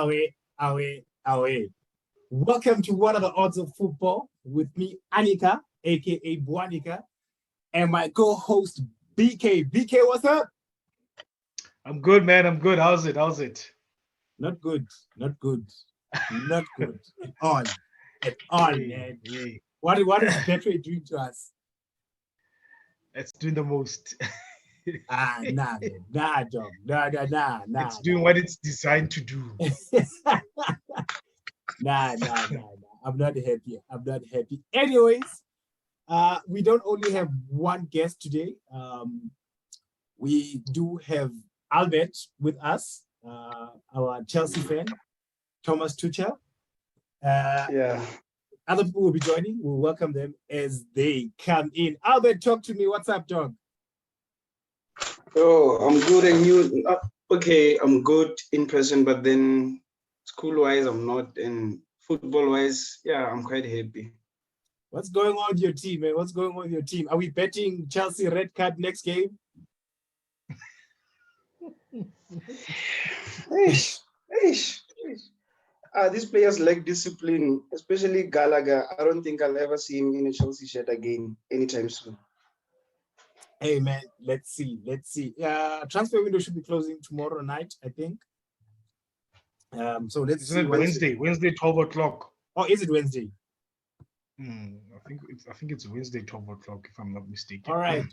away, away, away. Welcome to What Are the Odds of Football with me, Anika, aka Buanika, and my co-host BK. BK, what's up? I'm good, man. I'm good. How's it? Not good. Not good. Not good at all. At all, man. Hey. What is Betway doing to us? It's doing the most. Nah, man. Nah, dog. Nah. It's doing what it's designed to do. Nah. I'm not happy. Anyways, we don't only have one guest today. We do have Albert with us, our Chelsea fan, Thomas Tuchel. Other people will be joining. We'll welcome them as they come in. Albert, talk to me. What's up, dog? Oh, I'm good, and you? Okay, I'm good in person, but then school-wise, I'm not, and football-wise, yeah, I'm quite happy. What's going on with your team, man? What's going on with your team? Are we betting Chelsea red card next game? These players lack discipline, especially Gallagher. I don't think I'll ever see him in a Chelsea shirt again anytime soon. Hey, man, let's see. Transfer window should be closing tomorrow night, I think. So let's see. Wednesday, 12 o'clock. Oh, is it Wednesday? I think it's Wednesday, 12 o'clock, if I'm not mistaken. All right.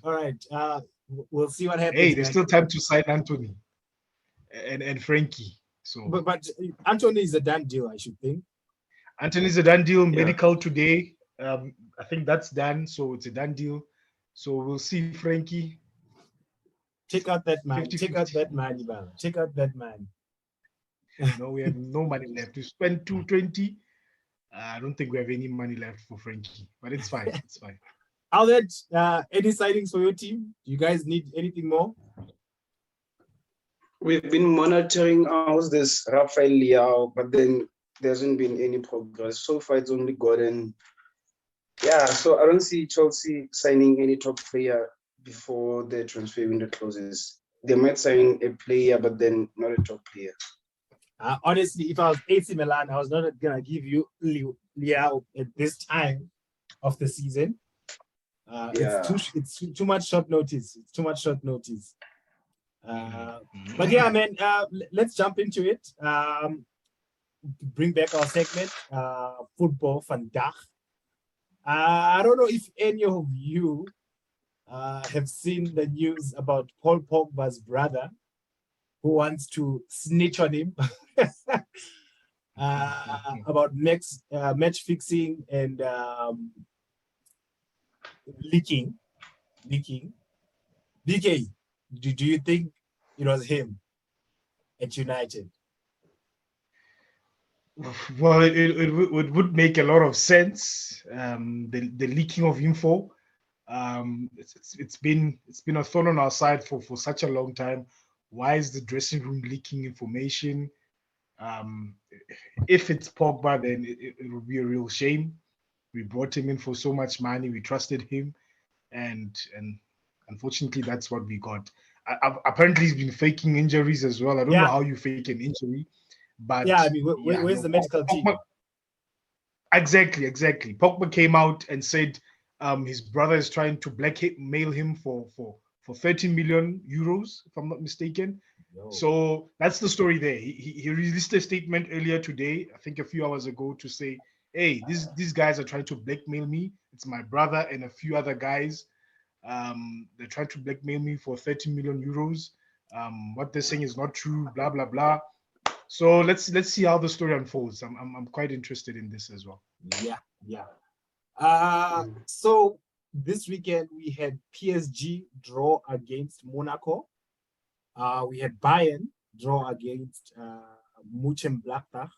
We'll see what happens. Hey, there's still time to sign Anthony and Frankie. So, but Anthony is a done deal, I should think. Anthony's a done deal. Medical today. I think that's done. So it's a done deal. So we'll see Frankie. Check out that man. Check out that man. No, we have no money left. To spend 220. I don't think we have any money left for Frankie, but it's fine. It's fine. Albert, any signings for your team? Do you guys need anything more? We've been monitoring how's this Rafael Leao, but then there hasn't been any progress. So far, it's only gotten. Yeah, so I don't see Chelsea signing any top player before the transfer window closes. They might sign a player, but then not a top player. Honestly, if I was AC Milan, I was not going to give you Leao at this time of the season. It's too much short notice. But yeah, man, let's jump into it. Bring back our segment, Football Vandaag. I don't know if any of you have seen the news about Paul Pogba's brother who wants to snitch on him about match fixing and leaking. BK, do you think it was him at United? Well, it would make a lot of sense. The leaking of info, it's been a thorn on our side for such a long time. Why is the dressing room leaking information? If it's Pogba, then it would be a real shame. We brought him in for so much money. We trusted him, and unfortunately, that's what we got. Apparently, he's been faking injuries as well. I don't know how you fake an injury. But yeah, I mean, where's the medical team? Exactly. Pogba came out and said his brother is trying to blackmail him for 13 million euros, if I'm not mistaken. No. So that's the story there. He released a statement earlier today, I think a few hours ago, to say, hey, these guys are trying to blackmail me. It's my brother and a few other guys. They're trying to blackmail me for 13 million euros. What they're saying is not true, blah, blah, blah. So let's see how the story unfolds. I'm quite interested in this as well. Yeah. So this weekend we had PSG draw against Monaco. We had Bayern draw against Mönchengladbach.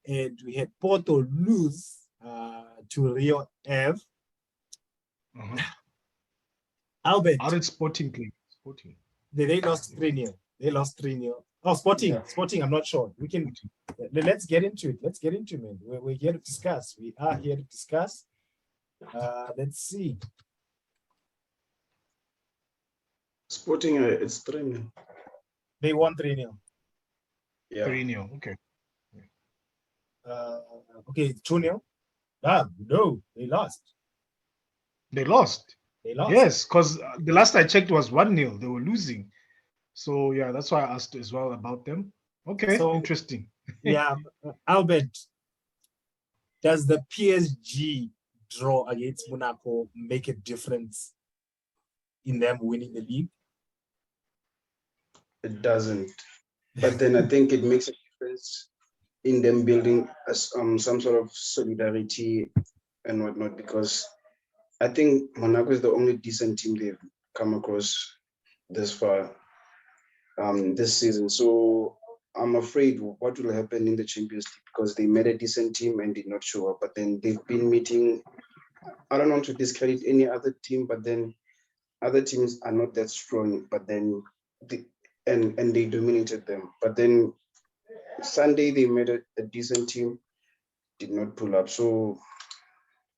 And we had Porto lose to Rio Ave. Albert. How did Sporting play? They lost 3-0. Oh, Sporting, I'm not sure. Let's get into it. Man. We're here to discuss. Let's see. Sporting, it's 3-0. They won 3-0. Yeah. 3-0. Okay. Okay, 2-0. Ah, no, they lost. They lost. They lost. Yes, because the last I checked was 1-0. They were losing. So yeah, that's why I asked as well about them. Okay, So, interesting. yeah, Albert, does the PSG draw against Monaco make a difference in them winning the league? It doesn't. But then I think it makes a difference in them building some sort of solidarity and whatnot, because I think Monaco is the only decent team they've come across this far this season. So I'm afraid what will happen in the Champions League, because they met a decent team and did not show up. But then they've been meeting, I don't want to discredit any other team, but then other teams are not that strong, but then and they dominated them. But then Sunday they made a decent team, did not pull up. So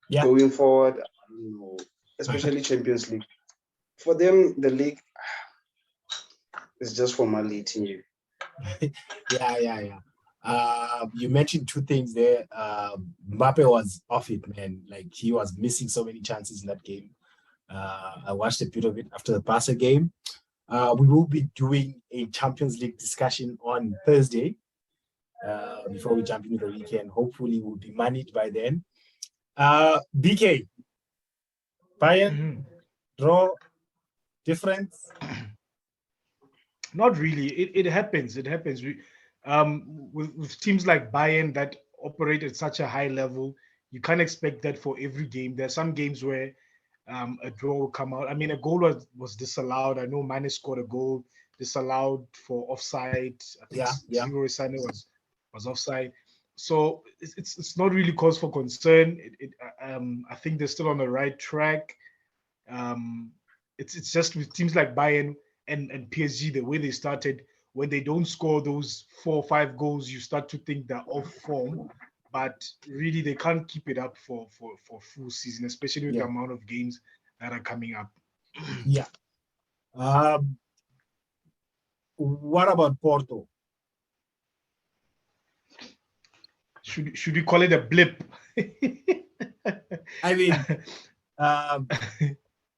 Yeah. going forward, I don't know, especially Champions League, for them the league is just formality. Yeah. You mentioned two things there. Mbappe was off it, man. Like, he was missing so many chances in that game. I watched a bit of it after the Barca game. We will be doing a Champions League discussion on Thursday before we jump into the weekend. Hopefully, we'll be managed by then. BK, Bayern, draw, difference? Not really. It happens. It happens. With teams like Bayern that operate at such a high level, you can't expect that for every game. There are some games where a draw will come out. I mean, a goal was disallowed. I know Mane scored a goal disallowed for offside. I think Yeah. Leroy Sané was offside. So it's not really cause for concern. I think they're still on the right track. It's just with teams like Bayern and PSG, the way they started, when they don't score those 4 or 5 goals, you start to think they're off form. But really, they can't keep it up for full season, especially with the amount of games that are coming up. Yeah. What about Porto? Should we call it a blip? I mean,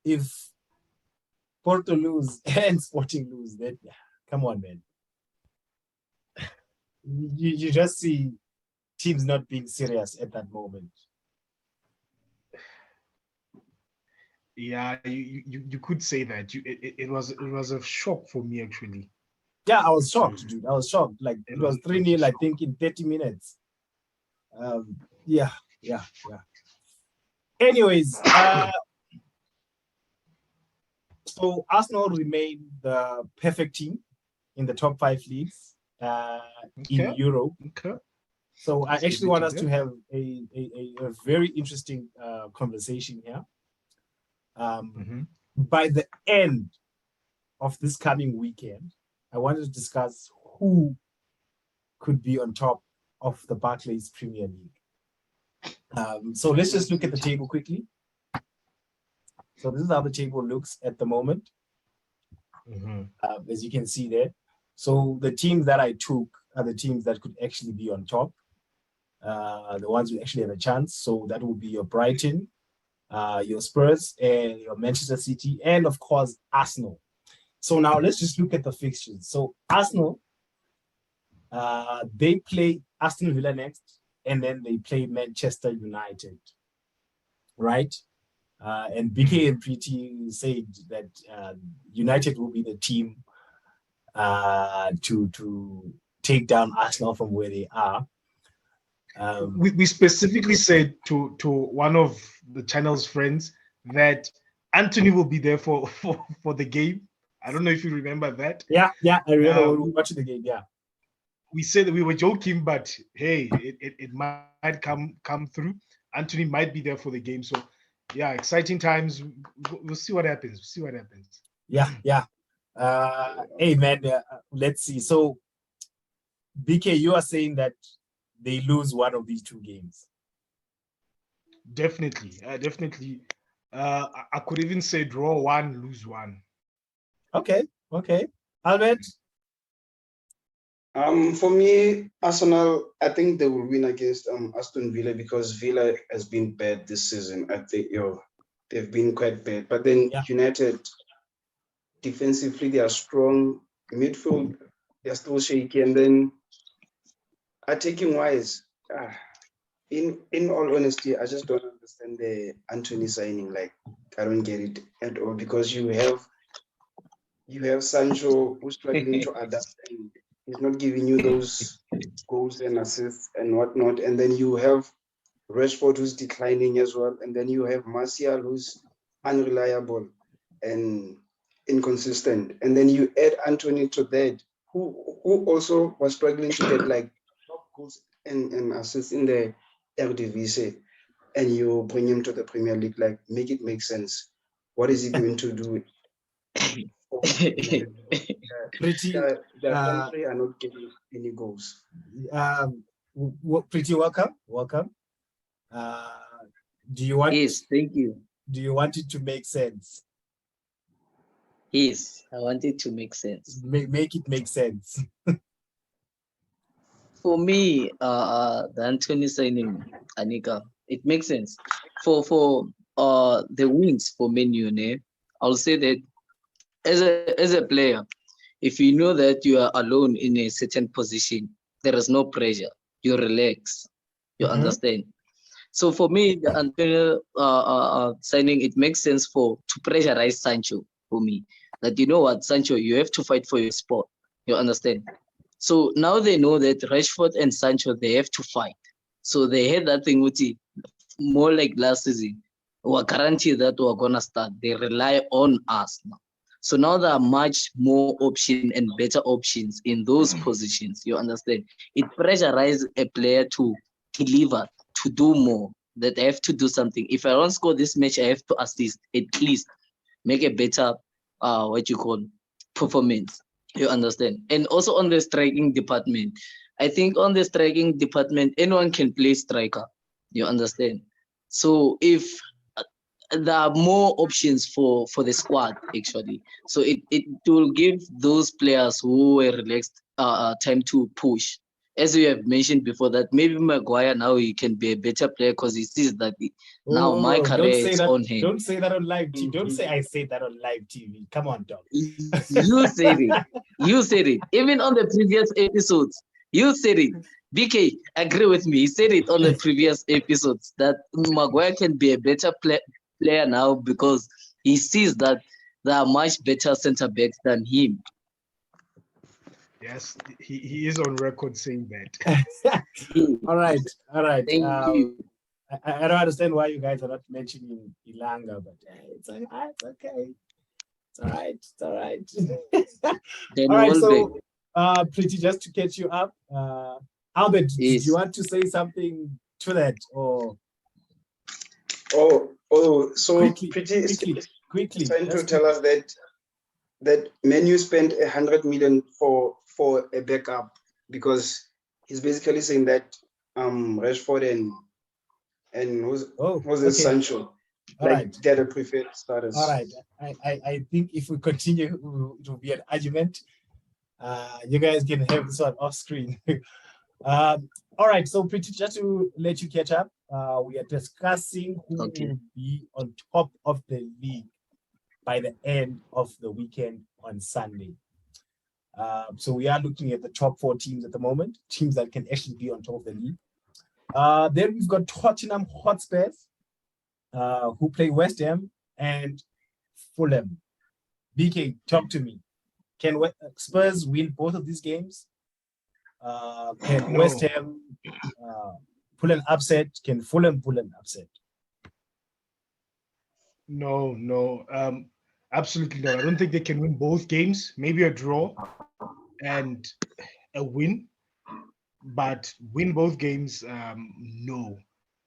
if Porto lose and Sporting lose, then come on, man. You just see teams not being serious at that moment. Yeah, you could say that. It was a shock for me, actually. Yeah, I was shocked, dude. I was shocked. Like, it was 3-0, I think, in 30 minutes. Yeah. Anyways, so Arsenal remain the perfect team in the top 5 leagues in Europe. Okay. So I actually want us to have a very interesting conversation here. By the end of this coming weekend, I wanted to discuss who could be on top of the Barclays Premier League. So let's just look at the table quickly. So this is how the table looks at the moment. As you can see there. So the teams that I took are the teams that could actually be on top. The ones who actually have a chance. So that will be your Brighton, your Spurs, and your Manchester City, and of course, Arsenal. So now let's just look at the fixtures. So Arsenal, they play Aston Villa next, and then they play Manchester United, right? And BK and Preeti said that United will be the team to take down Arsenal from where they are. We specifically said to one of the channel's friends that Anthony will be there for the game. I don't know if you remember that. Yeah, I remember when we watched the game. Yeah, we said that we were joking, but hey, it might come through. Anthony might be there for the game. So yeah, exciting times. We'll see what happens. Yeah. Hey man, let's see. So BK, you are saying that they lose one of these 2 games. Definitely. I could even say draw 1, lose 1. Okay. Albert? For me, Arsenal, I think they will win against Aston Villa because Villa has been bad this season. I think they've been quite bad. But then Yeah. United, defensively, they are strong. Midfield, they're still shaky. And then attacking wise, in all honesty, I just don't understand the Anthony signing. Like, I don't get it at all because you have Sancho who's struggling to adapt and he's not giving you those goals and assists and whatnot. And then you have Rashford who's declining as well. And then you have Martial who's unreliable and inconsistent. And then you add Anthony to that, who also was struggling to get like top goals and assists in the Eredivisie. And you bring him to the Premier League, like make it make sense. What is he going to do? Pretty, The country are not getting any goals. Pretty welcome. Do you want? Yes, thank you. Do you want it to make sense? Yes, I want it to make sense. Make it make sense. For me, the Anthony signing, Anika, it makes sense. For the wins for Man U, I'll say that as a player, if you know that you are alone in a certain position, there is no pressure. You relax. You understand. So for me, the Antonio signing, it makes sense to pressurize Sancho for me. That you know what, Sancho, you have to fight for your spot. You understand? So now they know that Rashford and Sancho, they have to fight. So they had that thing with it, more like last season. We're guaranteed that we're gonna start. They rely on us now. So now there are much more options and better options in those positions. You understand? It pressurizes a player to deliver, to do more, that I have to do something. If I don't score this match, I have to assist, at least make a better, performance. You understand? And also on the striking department, I think on the striking department, anyone can play striker. You understand? So if there are more options for the squad actually, so it will give those players who were relaxed time to push. As we have mentioned before, that maybe Maguire now he can be a better player because he sees that now my career is on him. Don't say that on live TV. Don't say I say that on live TV. Come on, dog. You said it. You said it. Even on the previous episodes, you said it. BK, agree with me. He said it on the previous episodes that Maguire can be a better player now because he sees that there are much better centre backs than him. Yes, he is on record saying that. All right. Thank you. I don't understand why you guys are not mentioning Ilanga, but it's okay. It's all right. Then All right, Welbeck. so Pretty, just to catch you up, Albert, Yes. did you want to say something to that or So quickly, Pretty trying to tell us that Menu spent 100 million for a backup because he's basically saying that Rashford and who's the Sancho, All like right. they're the preferred starters. All right. I think if we continue, it will be an argument. You guys can have this one off screen. All right. So Pretty, just to let you catch up, we are discussing who will be on top of the league by the end of the weekend on Sunday. So we are looking at the top 4 teams at the moment, teams that can actually be on top of the league. Then we've got Tottenham Hotspurs, who play West Ham and Fulham. BK, talk to me. Can Spurs win both of these games? Can No. West Ham pull an upset? Can Fulham pull an upset? No, absolutely not. I don't think they can win both games. Maybe a draw and a win, but win both games, no.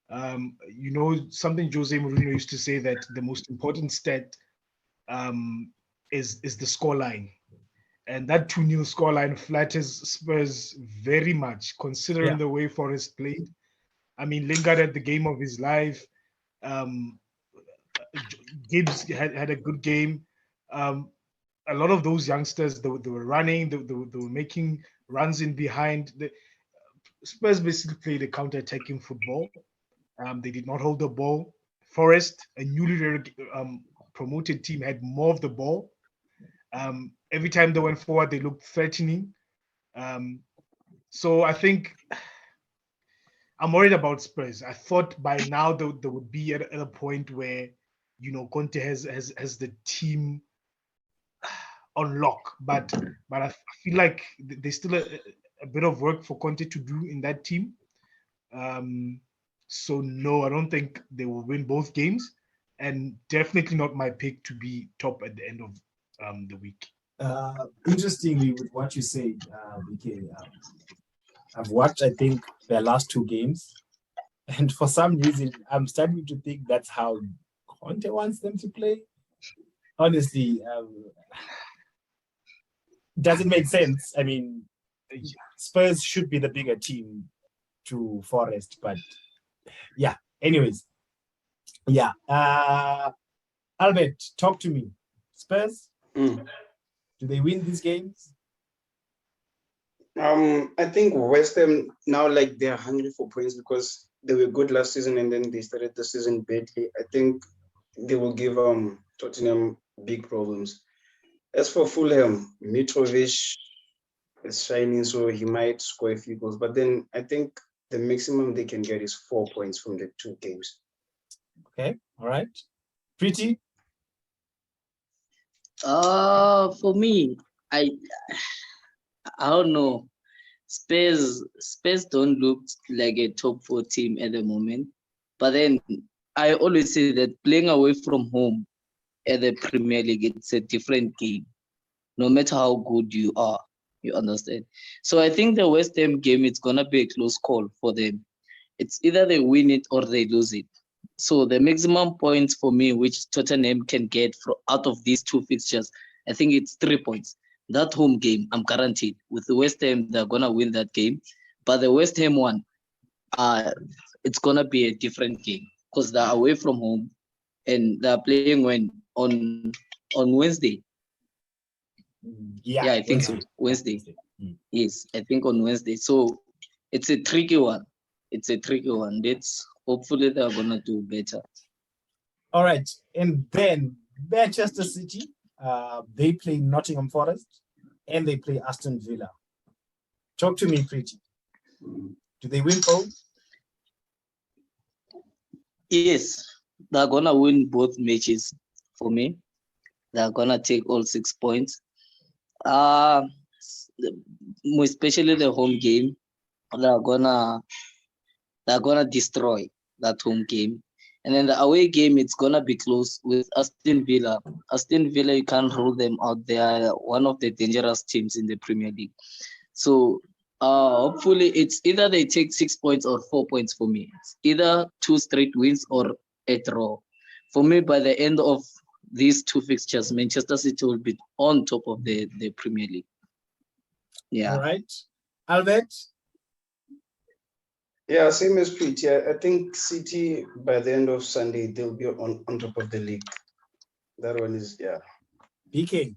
Something Jose Mourinho used to say that the most important stat is the scoreline. And that 2-0 scoreline flatters Spurs very much, considering the way Forest played. I mean, Lingard had the game of his life. Gibbs had a good game. A lot of those youngsters, they were running, they were making runs in behind. The Spurs basically played a counter-attacking football. They did not hold the ball. Forest, a newly promoted team, had more of the ball. Every time they went forward, they looked threatening. So I think I'm worried about Spurs. I thought by now they would be at a point where, Conte has the team on lock, but I feel like there's still a bit of work for Conte to do in that team. So no, I don't think they will win both games, and definitely not my pick to be top at the end of the week. Interestingly, with what you said, BK, I've watched, I think, their last two games, and for some reason, I'm starting to think that's how Conte wants them to play. Honestly, doesn't make sense. I mean, Spurs should be the bigger team to Forest, but yeah. Anyways, yeah. Albert, talk to me. Spurs, do they win these games? I think West Ham now, like, they're hungry for points because they were good last season and then they started the season badly. I think they will give Tottenham big problems. As for Fulham, Mitrovic is shining, so he might score a few goals. But then I think the maximum they can get is 4 points from the two games. Okay, all right. Pretty? For me, I don't know. Spurs don't look like a top 4 team at the moment. But then I always say that playing away from home at the Premier League, it's a different game. No matter how good you are, you understand. So I think the West Ham game, it's gonna be a close call for them. It's either they win it or they lose it. So the maximum points for me, which Tottenham can get out of these two fixtures, I think it's 3 points. That home game, I'm guaranteed. With the West Ham, they're gonna win that game. But the West Ham one, it's gonna be a different game because they're away from home and they're playing on Wednesday. Yeah, I think so. Wednesday. Yes, I think on Wednesday. So it's a tricky one. Let's hopefully they're gonna do better. All right, and then Manchester City, they play Nottingham Forest and they play Aston Villa. Talk to me, Pretty. Do they win both? Yes, they're gonna win both matches for me. They're gonna take all 6 points. Especially the home game, they're gonna destroy that home game. And then the away game, it's gonna be close with Aston Villa. Aston Villa, you can't rule them out. They are one of the dangerous teams in the Premier League. So hopefully it's either they take 6 points or 4 points for me. It's either 2 straight wins or a draw. For me, by the end of these two fixtures, Manchester City will be on top of the Premier League. Yeah. All right. Albert? Yeah, same as Pete. Yeah, I think City by the end of Sunday they'll be on top of the league. That one is BK?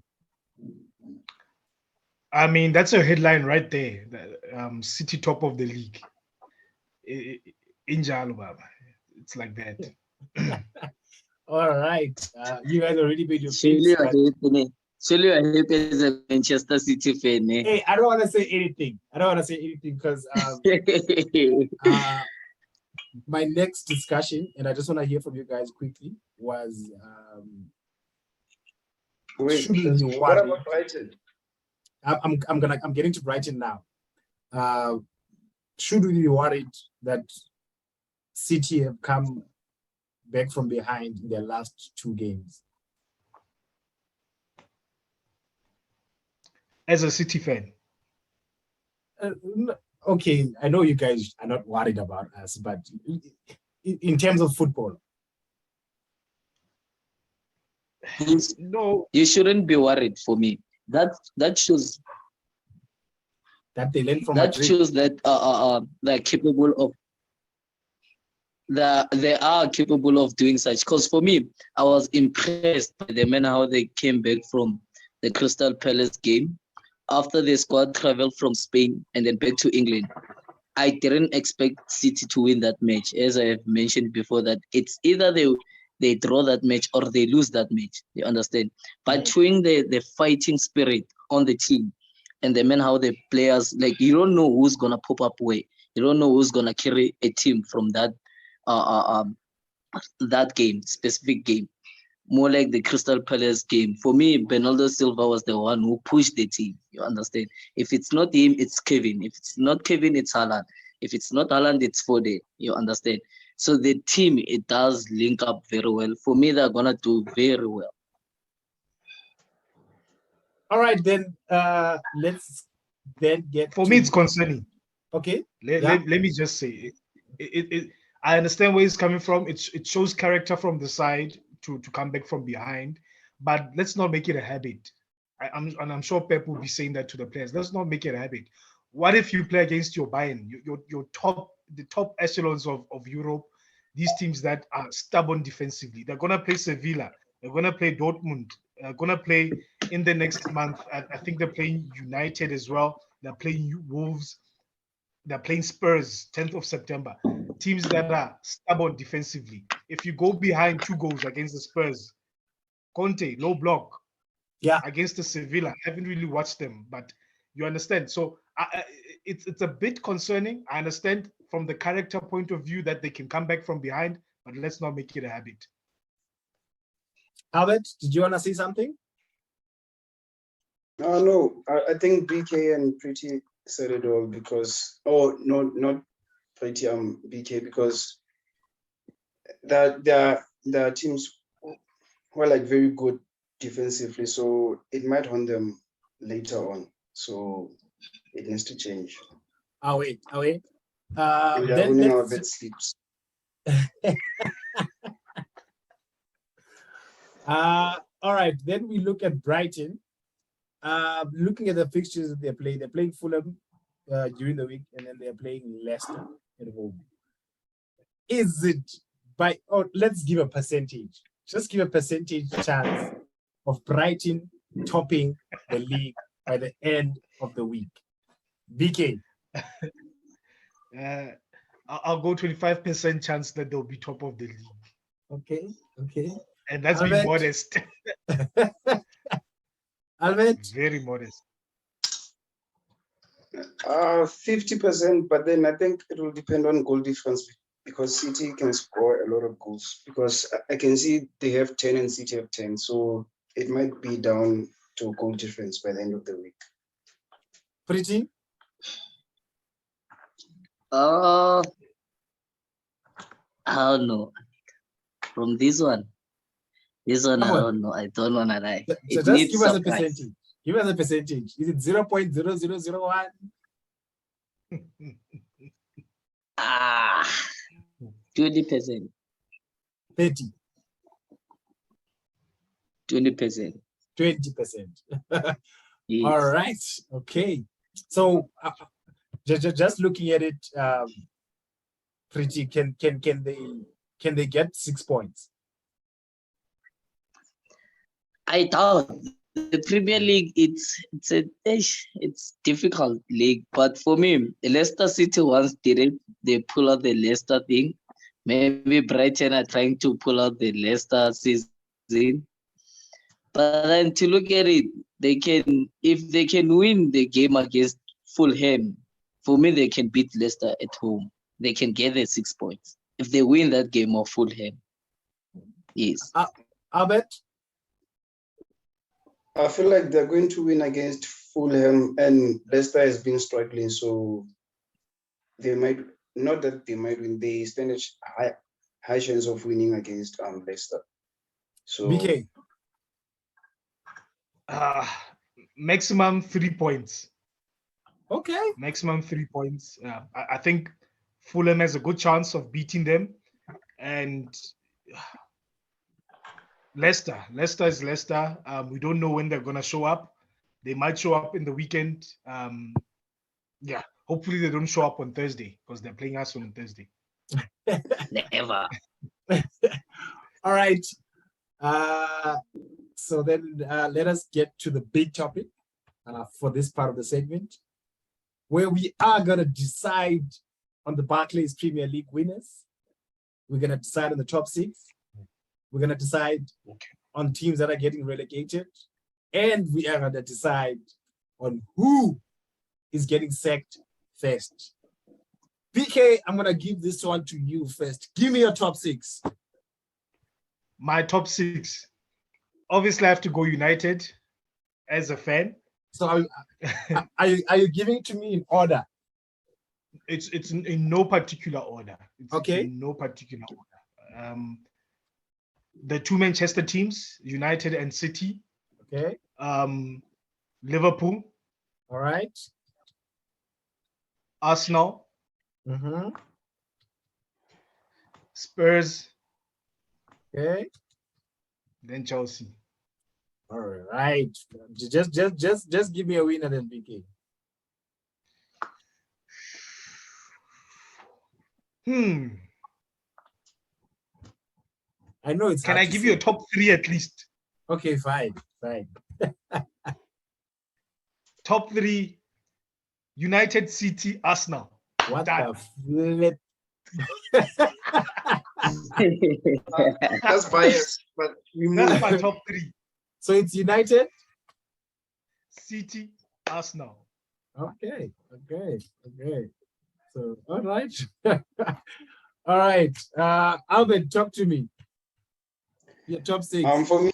I mean, that's a headline right there. City top of the league. Injalo, Baba. It's like that. All right. You guys already made your Surely picks. you're happy as a Manchester City fan. Hey, I don't want to say anything. Because my next discussion, and I just want to hear from you guys quickly, was wait. should we be What worried? about Brighton? I'm getting to Brighton now. Should we be worried that City have come back from behind in their last 2 games? As a City fan, Okay, I know you guys are not worried about us, but in terms of football, no, You shouldn't be worried for me. That shows that they learn from that Madrid. shows that they're capable of they are capable of doing such. Because for me, I was impressed by the manner how they came back from the Crystal Palace game. after the squad traveled from Spain and then back to England, I didn't expect City to win that match. As I have mentioned before, that it's either they draw that match or they lose that match. You understand? But showing the fighting spirit on the team and the men how the players, like, you don't know who's gonna pop up where. You don't know who's gonna carry a team from that game, specific game. More like the Crystal Palace game. For me, Bernardo Silva was the one who pushed the team. You understand? If it's not him, it's Kevin. If it's not Kevin, it's Haaland. If it's not Haaland, it's Fode. You understand? So the team, it does link up very well. For me, they're gonna do very well. All right, then let's then get For to, me, it's concerning. okay. Let me just say it. I understand where he's coming from. It shows character from the side to come back from behind, but let's not make it a habit. I'm sure Pep will be saying that to the players. Let's not make it a habit. What if you play against your Bayern, your the top echelons of Europe, these teams that are stubborn defensively? They're gonna play Sevilla. They're gonna play Dortmund. They're gonna play in the next month. I think they're playing United as well. They're playing Wolves. They're playing Spurs 10th of September. Teams that are stubborn defensively. If you go behind 2 goals against the Spurs, Conte, low block. Yeah. Against the Sevilla. I haven't really watched them, but you understand. So it's a bit concerning. I understand from the character point of view that they can come back from behind, but let's not make it a habit. Albert, did you want to say something? No, I think BK and Pretty said it all because, oh, no, not Pretty, BK, because the teams were like very good defensively, so it might haunt them later on. So it needs to change. I'll wait. And they're Then winning our let's, bed sleeps. all right, then we look at Brighton. Looking at the fixtures that they're playing Fulham during the week, and then they're playing Leicester at home. Is it let's give a percentage. Just give a percentage chance of Brighton topping the league by the end of the week. BK. I'll go 25% chance that they'll be top of the league. Okay. And that's being modest. Albert? Very modest. 50%, but then I think it will depend on goal difference because City can score a lot of goals because I can see they have 10 and City have 10. So it might be down to goal difference by the end of the week. Pretty? I don't know. From this one, I don't know. I don't want to lie. So It just needs give us a surprise. percentage. Give us a percentage. Is it 0.0001? 20%. 30. 20%. 20%. Yes. All right. Okay. So just looking at it, Pretty, can they get 6 points? I doubt. The Premier League, it's difficult league, but for me, Leicester City once did it. They pull out the Leicester thing. Maybe Brighton are trying to pull out the Leicester season. But then to look at it, if they can win the game against Fulham, for me they can beat Leicester at home. They can get their 6 points if they win that game of Fulham. Yes. Albert? I feel like they're going to win against Fulham, and Leicester has been struggling, so they might not that they might win. They stand a high chance of winning against Leicester. So BK? Maximum 3 points. Okay. Maximum 3 points. I think Fulham has a good chance of beating them, and Leicester is Leicester. We don't know when they're gonna show up. They might show up in the weekend. Hopefully they don't show up on Thursday because they're playing us on Thursday. Never. All right. So then let us get to the big topic. for this part of the segment, where we are going to decide on the Barclays Premier League winners. We're going to decide on the top 6. We're going to decide on teams that are getting relegated. And we are going to decide on who is getting sacked first. PK, I'm going to give this one to you first. Give me your top 6. My top 6. Obviously, I have to go United as a fan. So are you giving it to me in order? It's in no particular order. Okay. In no particular order. The 2 Manchester teams, United and City. Okay. Liverpool. All right. Arsenal. Mm-hmm. Spurs. Okay. Then Chelsea. All right. Just give me a winner then, BK. I know it's. Can I give you a top 3 at least? Okay, fine. Top 3: United, City, Arsenal. What Done. the flip? That's biased, but we move. That's my top 3. So it's United? City, Arsenal. Okay. So, all right. All right. Albert, talk to me. Your top 6. For me,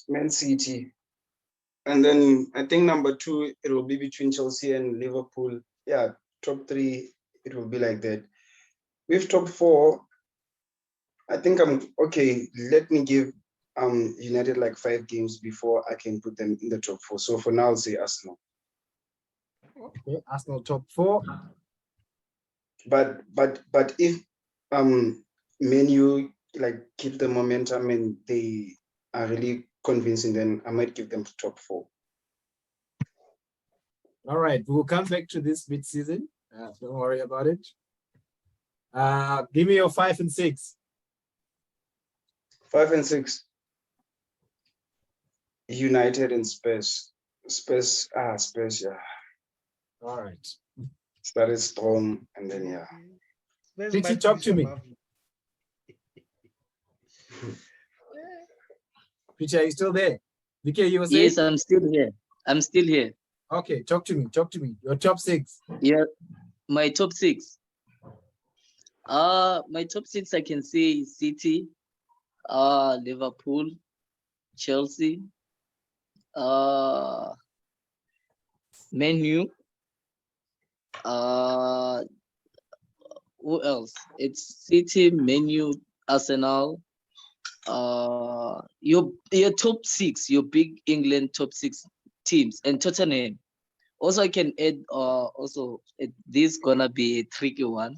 Man City. And then I think number 2, it will be between Chelsea and Liverpool. Yeah, top 3, it will be like that. With top 4, I think I'm okay. Let me give United like 5 games before I can put them in the top 4. So for now, I'll say Arsenal. Okay, Arsenal top 4. But if Man U like keep the momentum and they are really convincing, then I might give them top 4. All right, we'll come back to this mid-season. Don't worry about it. Give me your 5 and 6. 5 and 6. United and Spurs. Spurs, yeah. All right. Started strong and then yeah. Richie, talk to me. Richie, are you still there? VK, you were saying? Yes, I'm still here. Okay, talk to me. Your top 6. Yeah, my top 6. My top 6 I can say City, Liverpool, Chelsea, Man U. Who else? It's City, Man U, Arsenal. Your top 6, your big England top 6 teams, and Tottenham. Also, I can add. This gonna be a tricky one,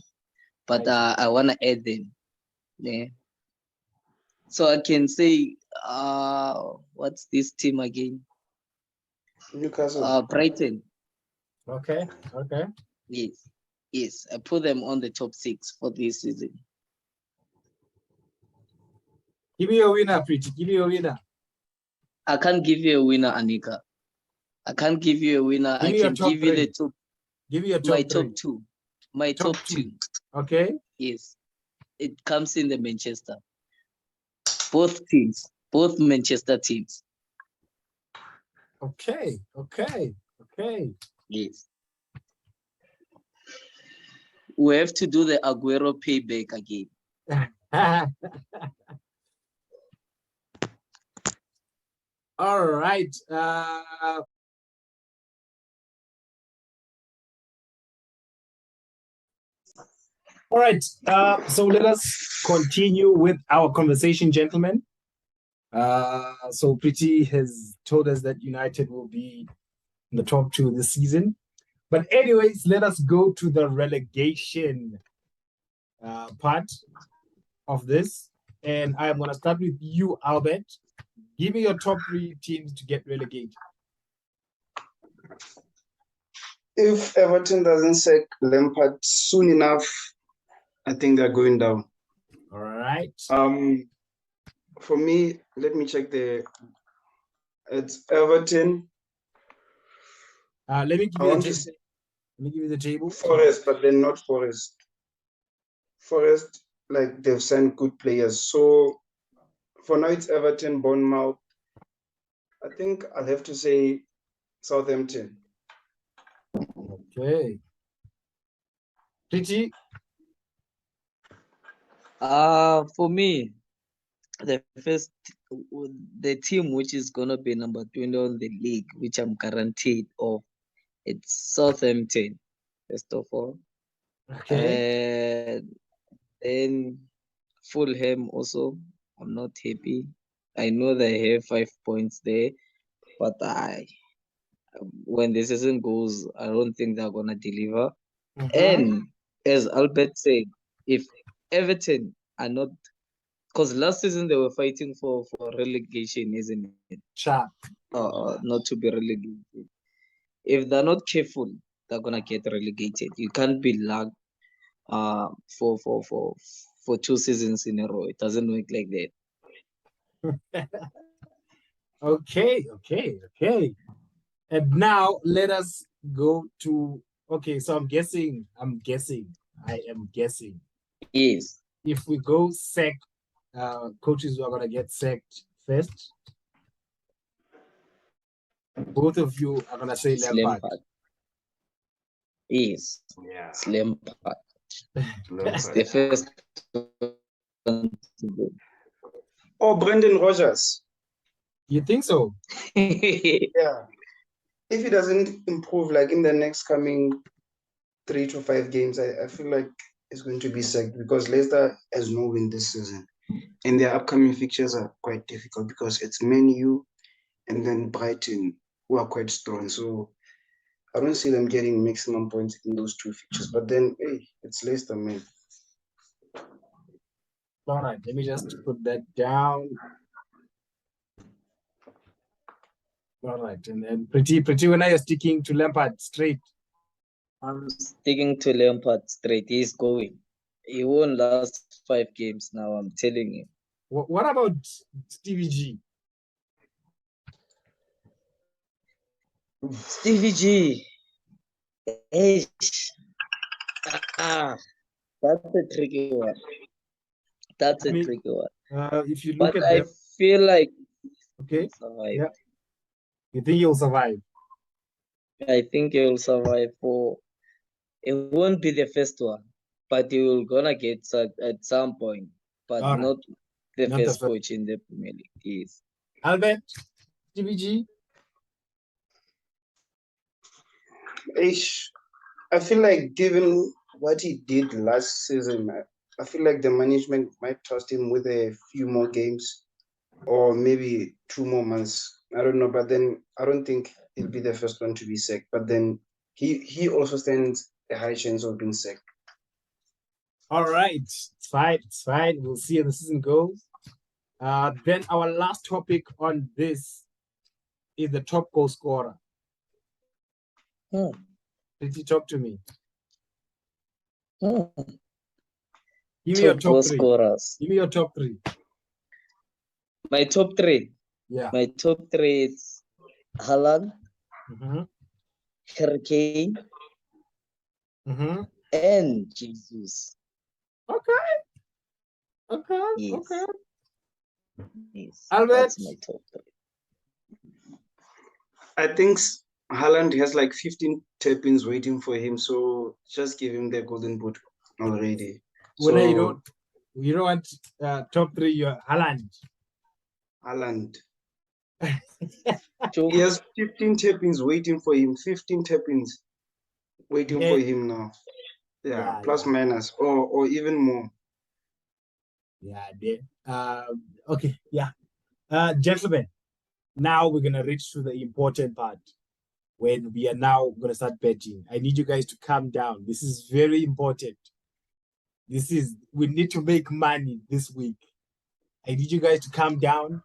but I wanna add them. Yeah. So I can say, what's this team again? Newcastle. Brighton. Okay. Yes. I put them on the top 6 for this season. Give me your winner, Preeti. Give me your winner. I can't give you a winner, Anika. I can't give you a winner. I can give you the top. Give me your top my 3. top 2. My top 2. Okay. Yes. It comes in the Manchester. Both teams. Both Manchester teams. Okay. Yes. We have to do the Aguero payback again. All right. All right. So let us continue with our conversation, gentlemen. So Preeti has told us that United will be in the top 2 this season. But anyways, let us go to the relegation part of this. And I'm going to start with you, Albert. Give me your top 3 teams to get relegated. If Everton doesn't sack Lampard soon enough, I think they're going down. All right. For me, let me check it's Everton, Let me give I you want the to table. say Let me give you the table. Forest, but then not Forest. Forest, like they've signed good players. So for now, it's Everton, Bournemouth. I think I'll have to say Southampton. Okay. Pretty. For me, the team which is gonna be number 20 on the league, which I'm guaranteed of, it's Southampton, first of all. Okay. And then Fulham also, I'm not happy. I know they have 5 points there, but when the season goes, I don't think they're gonna deliver. And as Albert said, if Everton are not, because last season they were fighting for relegation, isn't it? Sharp. Not to be relegated. If they're not careful, they're gonna get relegated. You can't be luck for 2 seasons in a row. It doesn't work like that. Okay. And now let us go to, okay, so I am guessing. Yes. If we go sack, coaches who are gonna get sacked first. Both of you are gonna say Lampard. Yes. Yeah. It's Lampard. It's the first one to go. Oh, Brendan Rodgers. You think so? Yeah. If he doesn't improve like in the next coming 3 to 5 games, I feel like it's going to be sacked because Leicester has no win this season. And their upcoming fixtures are quite difficult because it's Man U and then Brighton, who are quite strong. So I don't see them getting maximum points in those two fixtures. But then, hey, it's Leicester, man. All right, let me just put that down. All right, and then pretty when you're sticking to Lampard straight. I'm sticking to Lampard straight. He's going. He won last 5 games now, I'm telling you. What about Stevie G? Stevie G. Hey, that's a tricky one. That's a tricky one. If you look But at I them, feel like okay, survive. yeah, you think he'll survive? I think he'll survive for. It won't be the first one, but he will gonna get at some point, but All right. not the Not the first first. coach in the Premier League. Yes. Albert, Stevie G. I feel like given what he did last season, I feel like the management might trust him with a few more games or maybe 2 more months. I don't know, but then I don't think he'll be the first one to be sacked. But then he also stands a high chance of being sacked. All right, it's fine. We'll see how the season goes. Then our last topic on this is the top goal scorer. Did you talk to me? Give me your Top top goal 3. scorers. Give me your top 3. My top 3. Yeah. My top 3 is Haaland, Mm-hmm. Harry Kane, Mm-hmm. and Jesus. Okay. Yes. Okay. Yes. Albert? That's my top 3. I think Haaland has like 15 tap-ins waiting for him, so just give him the golden boot already. Well, So you don't want top 3, you're Haaland. Haaland. He has 15 tap-ins waiting for him. 15 tap-ins waiting for him now. Yeah, plus minus or even more. Yeah. Okay. Yeah. Gentlemen, now we're gonna reach to the important part when we are now gonna start betting. I need you guys to calm down. This is very important. We need to make money this week. I need you guys to calm down.